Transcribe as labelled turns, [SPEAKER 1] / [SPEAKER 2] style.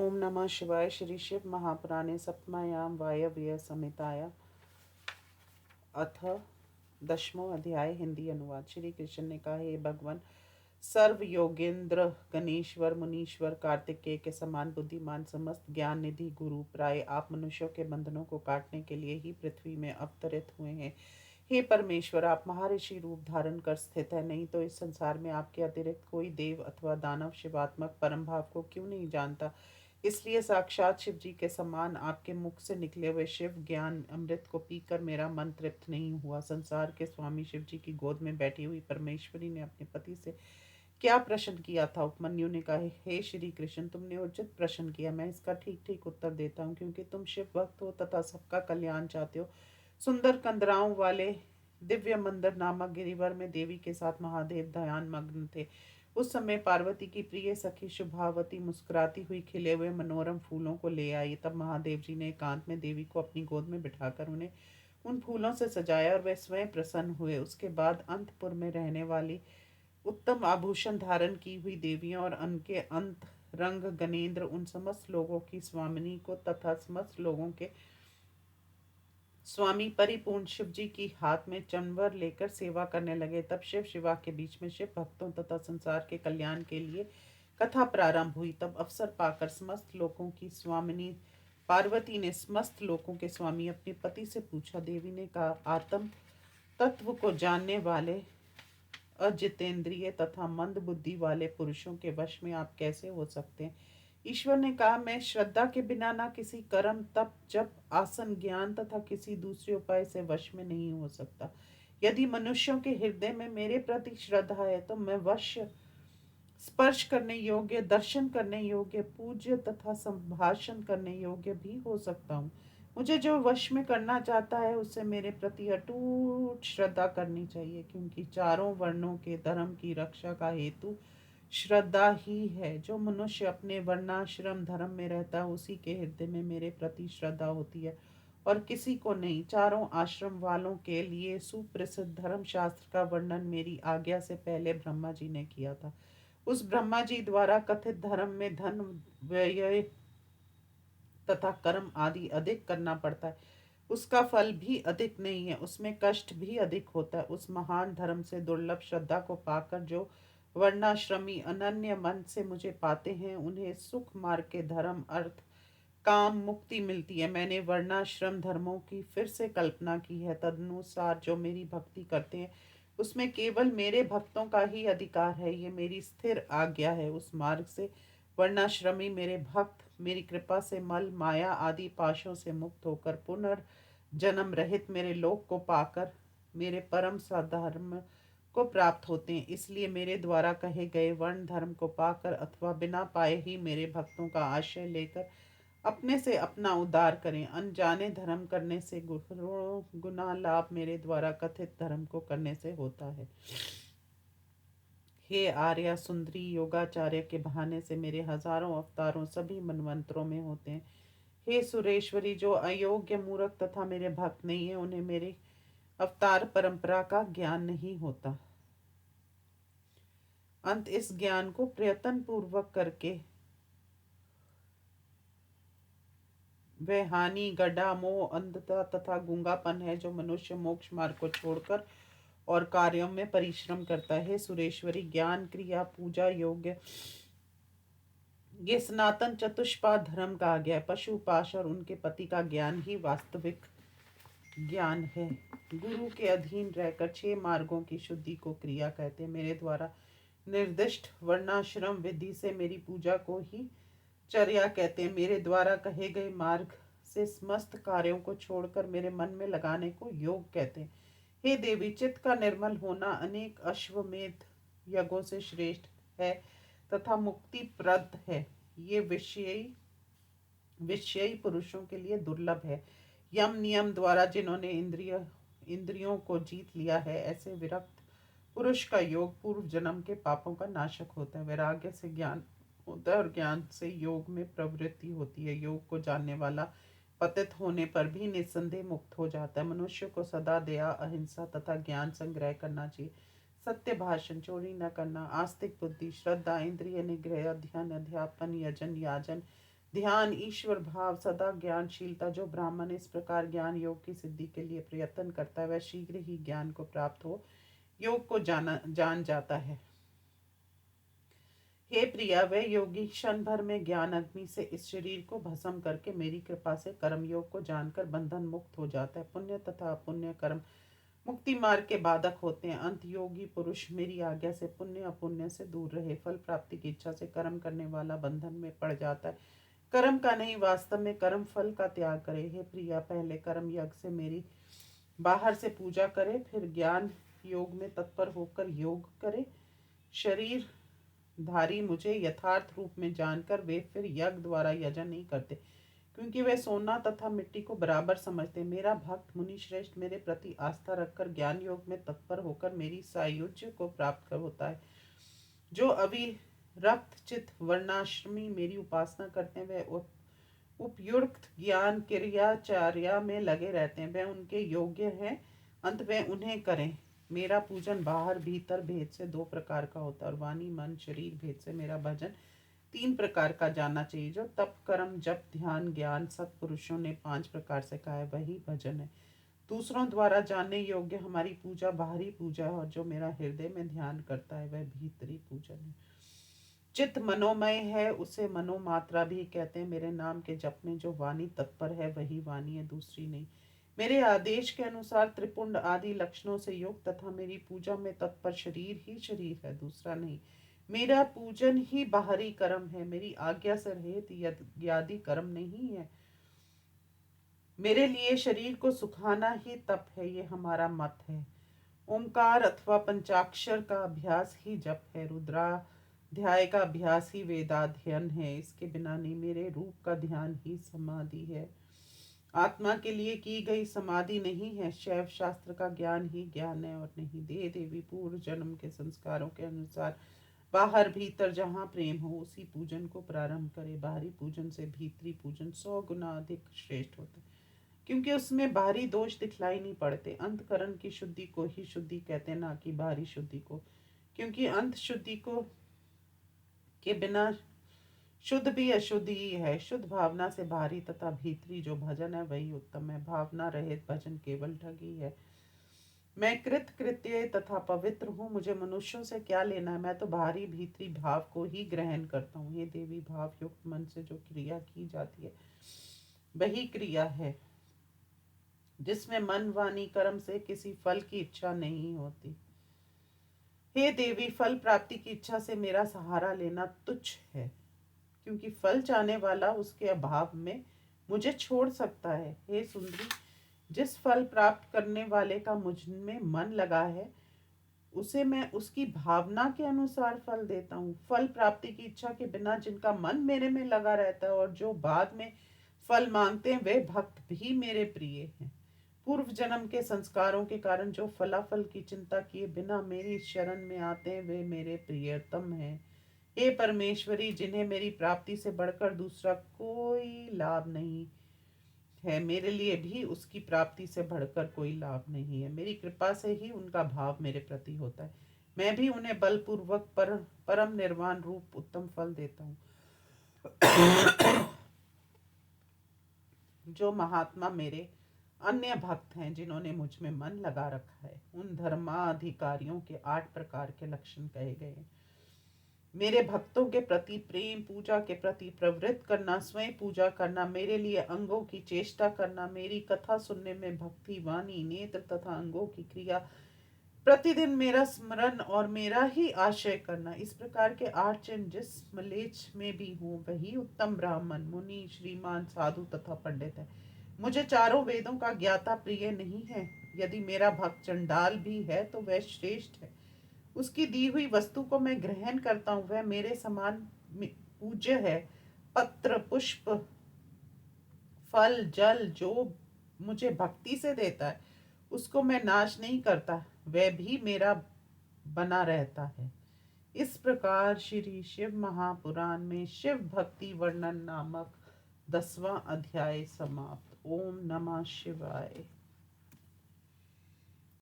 [SPEAKER 1] ओम नमः शिवाय। श्री शिव महापुराणे सप्तमायाम वायव्य संहिताया अथ दशमो अध्याय। हिंदी अनुवाद। श्री कृष्ण ने कहा, हे भगवान, सर्व योगेंद्र गणेश्वर मुनीश्वर कार्तिकेय के समान बुद्धिमान समस्त ज्ञान निधि गुरु प्राय आप मनुष्यों के बंधनों को काटने के लिए ही पृथ्वी में अवतरित हुए हैं। हे परमेश्वर, आप महर्षि रूप धारण कर स्थित है, नहीं तो इस संसार में आपके अतिरिक्त कोई देव अथवा दानव शिवात्मक परम भाव को क्यों नहीं जानता। इसलिए साक्षात शिव जी के समान आपके मुख से निकले हुए शिव ज्ञान अमृत को पीकर मेरा मन तृप्त नहीं हुआ। संसार के स्वामी शिव जी की गोद में बैठी हुई परमेश्वरी ने अपने पति से क्या प्रश्न किया था। उपमन्यु ने कहा, हे श्री कृष्ण, तुमने उचित प्रश्न किया। मैं इसका ठीक ठीक उत्तर देता हूँ, क्योंकि तुम शिव भक्त हो तथा सबका कल्याण चाहते हो। सुंदर कंदराओं वाले दिव्य मंदिर नामक गिरिवर में देवी के साथ महादेव ध्यान मग्न थे। उस समय पार्वती की प्रिय सखी शुभावती मुस्कुराती हुई खिले हुए मनोरम फूलों को ले आई। तब महादेव जी ने एकांत में देवी को अपनी गोद में बिठाकर उन्हें उन फूलों से सजाया और वे स्वयं प्रसन्न हुए। उसके बाद अंतपुर में रहने वाली उत्तम आभूषण धारण की हुई देवियों और उनके अंत रंग गणेन्द्र उन समस्त लोगों की स्वामिनी को तथा समस्त लोगों के स्वामी परिपूर्ण शिव जी की हाथ में चंवर लेकर सेवा करने लगे। तब शिव शिवा के बीच में शिव भक्तों तथा संसार के कल्याण के लिए कथा प्रारंभ हुई। तब अवसर पाकर समस्त लोगों की स्वामिनी पार्वती ने समस्त लोगों के स्वामी अपने पति से पूछा। देवी ने कहा, आत्म तत्व को जानने वाले अजितेंद्रिय तथा मंद बुद्धि वाले पुरुषों के वश में आप कैसे हो सकते हैं। ईश्वर ने कहा, मैं श्रद्धा के बिना ना किसी कर्म तप जप आसन ज्ञान तथा किसी दूसरे उपाय से वश में नहीं हो सकता। यदि मनुष्यों के हृदय में मेरे प्रति श्रद्धा है तो मैं वश स्पर्श करने योग्य दर्शन करने योग्य पूज्य तथा संभाषण करने योग्य भी हो सकता हूँ। मुझे जो वश में करना चाहता है उससे मेरे प्रति अटूट श्रद्धा करनी चाहिए, क्योंकि चारों वर्णों के धर्म की रक्षा का हेतु श्रद्धा ही है। जो मनुष्य अपने वर्णाश्रम धर्म में रहता है उसी के हृदय में मेरे प्रति श्रद्धा होती है और किसी को नहीं। चारों आश्रम वालों के लिए सुप्रसिद्ध धर्म शास्त्र का वर्णन मेरी आज्ञा से पहले ब्रह्मा जी ने किया था। उस ब्रह्मा जी द्वारा कथित धर्म में धन व्यय तथा कर्म आदि अधिक करना पड़ता है, उसका फल भी अधिक नहीं है, उसमें कष्ट भी अधिक होता है। उस महान धर्म से दुर्लभ श्रद्धा को पाकर जो वर्णाश्रमी अनन्य मन से मुझे पाते हैं उन्हें सुख मार्ग के धर्म अर्थ काम मुक्ति मिलती है। मैंने वर्णाश्रम धर्मों की फिर से कल्पना की है। तदनुसार जो मेरी भक्ति करते हैं उसमें केवल मेरे भक्तों का ही अधिकार है। ये मेरी स्थिर आज्ञा है। उस मार्ग से वर्णाश्रमी मेरे भक्त मेरी कृपा से मल माया आदि पाशों से मुक्त होकर पुनर्जन्म रहित मेरे लोक को पाकर मेरे परम साधर्म को प्राप्त होते हैं। इसलिए मेरे द्वारा कहे गए वर्ण धर्म को पाकर अथवा बिना पाए ही मेरे भक्तों का आश्रय लेकर अपने से अपना उद्धार करें। अनजाने धर्म करने से गुना लाभ मेरे द्वारा कथित धर्म को करने से होता है। हे आर्या सुंदरी, योगाचार्य के बहाने से मेरे हजारों अवतारों सभी मनवंतरों में होते हैं। हे सुरेश्वरी, जो अयोग्य मूर्ख तथा मेरे भक्त नहीं है उन्हें मेरे अवतार परंपरा का ज्ञान नहीं होता। अंत इस ज्ञान को प्रयत्न पूर्वक करके वह हानि गड्ढा मोह अंधता तथा गूंगापन है जो मनुष्य मोक्ष मार्ग को छोड़कर और कार्यों में परिश्रम करता है। सुरेश्वरी, ज्ञान क्रिया पूजा योग्य ये सनातन चतुष्पाद धर्म कहा गया है। पशु पाश और उनके पति का ज्ञान ही वास्तविक ज्ञान है। गुरु के अधीन रहकर 6 मार्गों की शुद्धि को क्रिया कहते हैं। मेरे द्वारा निर्दिष्ट वर्णाश्रम विधि से मेरी पूजा को ही चर्या कहते हैं। मेरे द्वारा कहे गए मार्ग से समस्त कार्यों को छोड़कर मेरे मन में लगाने को योग कहते हैं। हे देवी, चित्त का निर्मल होना अनेक अश्वमेध यज्ञों से श्रेष्ठ है तथा मुक्ति प्रद है। ये विषयी पुरुषों के लिए दुर्लभ है। यम नियम द्वारा जिन्होंने इंद्रियों को जीत लिया है ऐसे विरक्त पुरुष का योग पूर्व जन्म के पापों का नाशक होता है। वैराग्य से ज्ञान होता है और ज्ञान से योग में प्रवृत्ति होती है। योग को जानने वाला पतित होने पर भी निस्संदेह मुक्त हो जाता है। मनुष्य को सदा दया अहिंसा तथा ज्ञान संग्रह करना चाहिए। सत्य भाषण, चोरी न करना, आस्तिक बुद्धि, श्रद्धा, इंद्रिय निग्रह, अध्ययन अध्यापन, यजन याजन, ध्यान, ईश्वर भाव, सदा ज्ञानशीलता। जो ब्राह्मण इस प्रकार ज्ञान योग की सिद्धि के लिए प्रयत्न करता है वह शीघ्र ही ज्ञान को प्राप्त हो योग को जान जाता है। हे प्रिया, वह योगी क्षण भर में ज्ञान अग्नि से इस शरीर को भस्म करके मेरी कृपा से कर्म योग को जानकर बंधन मुक्त हो जाता है। पुण्य तथा अपुण्य कर्म मुक्ति मार्ग के बाधक होते हैं। अंत योगी पुरुष मेरी आज्ञा से पुण्य अपुण्य से दूर रहे। फल प्राप्ति की इच्छा से कर्म करने वाला बंधन में पड़ जाता है। कर्म का नहीं, वास्तव में कर्म फल का त्याग करे। हे प्रिया, पहले कर्म यज्ञ से मेरी बाहर से पूजा करे, फिर ज्ञान योग में तत्पर होकर योग करे। शरीर धारी मुझे यथार्थ रूप में जानकर वे फिर यज्ञ द्वारा यजन नहीं करते, क्योंकि वे सोना तथा मिट्टी को बराबर समझते। मेरा भक्त मुनि श्रेष्ठ मेरे प्रति आस्था रखकर ज्ञान योग में तत्पर होकर मेरी सायुज्य को प्राप्त कर होता है। जो अविरक्त चित वर्णाश्रमी मेरी उपासना करते हैं वे उपयुक्त ज्ञान क्रियाचार्या में लगे रहते हैं। वे उनके योग्य हैं, अंत वे उन्हें करें। मेरा पूजन बाहर भीतर भेद से दो प्रकार का होता है और वाणी मन शरीर भेद से मेरा भजन तीन प्रकार का जानना चाहिए। जो तप कर्म जप ध्यान ज्ञान सत्पुरुषों ने 5 प्रकार से कहा है वही भजन है। दूसरों द्वारा जानने योग्य हमारी पूजा बाहरी पूजा है और जो मेरा हृदय में ध्यान करता है वह भीतरी पूजन है। चित्त मनोमय है, उसे मनोमात्रा भी कहते हैं। मेरे नाम के जप में जो वाणी तत्पर है वही वाणी है, दूसरी नहीं। मेरे आदेश के अनुसार त्रिपुंड आदि लक्षणों से युक्त तथा मेरी पूजा में तत्पर शरीर ही शरीर है, दूसरा नहीं। मेरा पूजन ही बाहरी कर्म है, मेरी आज्ञा से रहित यज्ञादि कर्म नहीं है। मेरे लिए शरीर को सुखाना ही तप है, ये हमारा मत है। ओंकार अथवा पंचाक्षर का अभ्यास ही जप है, रुद्राध्याय का अभ्यास ही वेदाध्ययन है। इसके बिना नहीं, मेरे रूप का ध्यान ही समाधि है, आत्मा के लिए की गई समाधि नहीं है। शैव शास्त्र का ज्ञान ही ज्ञान है और नहीं देह देवी पूर्व जन्म के संस्कारों के अनुसार बाहर भीतर जहाँ प्रेम हो उसी पूजन को प्रारंभ करे। बाहरी पूजन से भीतरी पूजन 100 गुना अधिक श्रेष्ठ होता है, क्योंकि उसमें बाहरी दोष दिखलाई नहीं पड़ते। अंतकरण की शुद्धि को ही शुद्धि कहते हैं, ना कि बाहरी शुद्धि को, क्योंकि अंत शुद्धि को के बिना शुद्ध भी अशुद्ध ही है। शुद्ध भावना से बाहरी तथा भीतरी जो भजन है वही उत्तम है। भावना रहित भजन केवल ठगी है। मैं कृत कृत्य तथा पवित्र हूँ, मुझे मनुष्यों से क्या लेना है। मैं तो बाहरी भीतरी भाव को ही ग्रहण करता हूँ। ये देवी भाव युक्त मन से जो क्रिया की जाती है वही क्रिया है, जिसमें मन वाणी कर्म से किसी फल की इच्छा नहीं होती। हे देवी, फल प्राप्ति की इच्छा से मेरा सहारा लेना तुच्छ है, क्योंकि फल चाहने वाला उसके अभाव में मुझे छोड़ सकता है। हे सुंदरी, जिस फल प्राप्त करने वाले का मुझ में मन लगा है उसे मैं उसकी भावना के अनुसार फल देता हूँ। फल प्राप्ति की इच्छा के बिना जिनका मन मेरे में लगा रहता है और जो बाद में फल मांगते हैं वे भक्त भी मेरे प्रिय हैं। पूर्व जन्म के संस्कारों के कारण जो फलाफल की चिंता किए बिना मेरी शरण में आते हैं वे मेरे प्रियतम हैं। हे परमेश्वरी, जिन्हें मेरी प्राप्ति से बढ़कर दूसरा कोई लाभ नहीं है, मेरे लिए भी उसकी प्राप्ति से बढ़कर कोई लाभ नहीं है। मेरी कृपा से ही उनका भाव मेरे प्रति होता है। मैं भी उन्हें बलपूर्वक परम निर्वाण रूप उत्तम फल देता हूँ। जो महात्मा मेरे अन्य भक्त हैं जिन्होंने मुझ में मन लगा रखा है, उन धर्माधिकारियों के 8 प्रकार के लक्षण कहे गए हैं। मेरे भक्तों के प्रति प्रेम, पूजा के प्रति प्रवृत्त करना, स्वयं पूजा करना, मेरे लिए अंगों की चेष्टा करना, मेरी कथा सुनने में भक्ति, वाणी, नेत्र तथा अंगों की क्रिया, प्रतिदिन मेरा स्मरण और मेरा ही आशय करना, इस प्रकार के 8 चिन्ह जिस मलेच्छ में भी हूँ वही उत्तम ब्राह्मण, मुनि, श्रीमान, साधु तथा पंडित है। मुझे चारों वेदों का ज्ञाता प्रिय नहीं है। यदि मेरा भक्त चंडाल भी है तो वह श्रेष्ठ है। उसकी दी हुई वस्तु को मैं ग्रहण करता हूँ, वह मेरे समान पूज्य है। पत्र पुष्प फल जल जो मुझे भक्ति से देता है उसको मैं नाश नहीं करता, वह भी मेरा बना रहता है। इस प्रकार श्री शिव महापुराण में शिव भक्ति वर्णन नामक 10वां अध्याय समाप्त। ओम नमः शिवाय।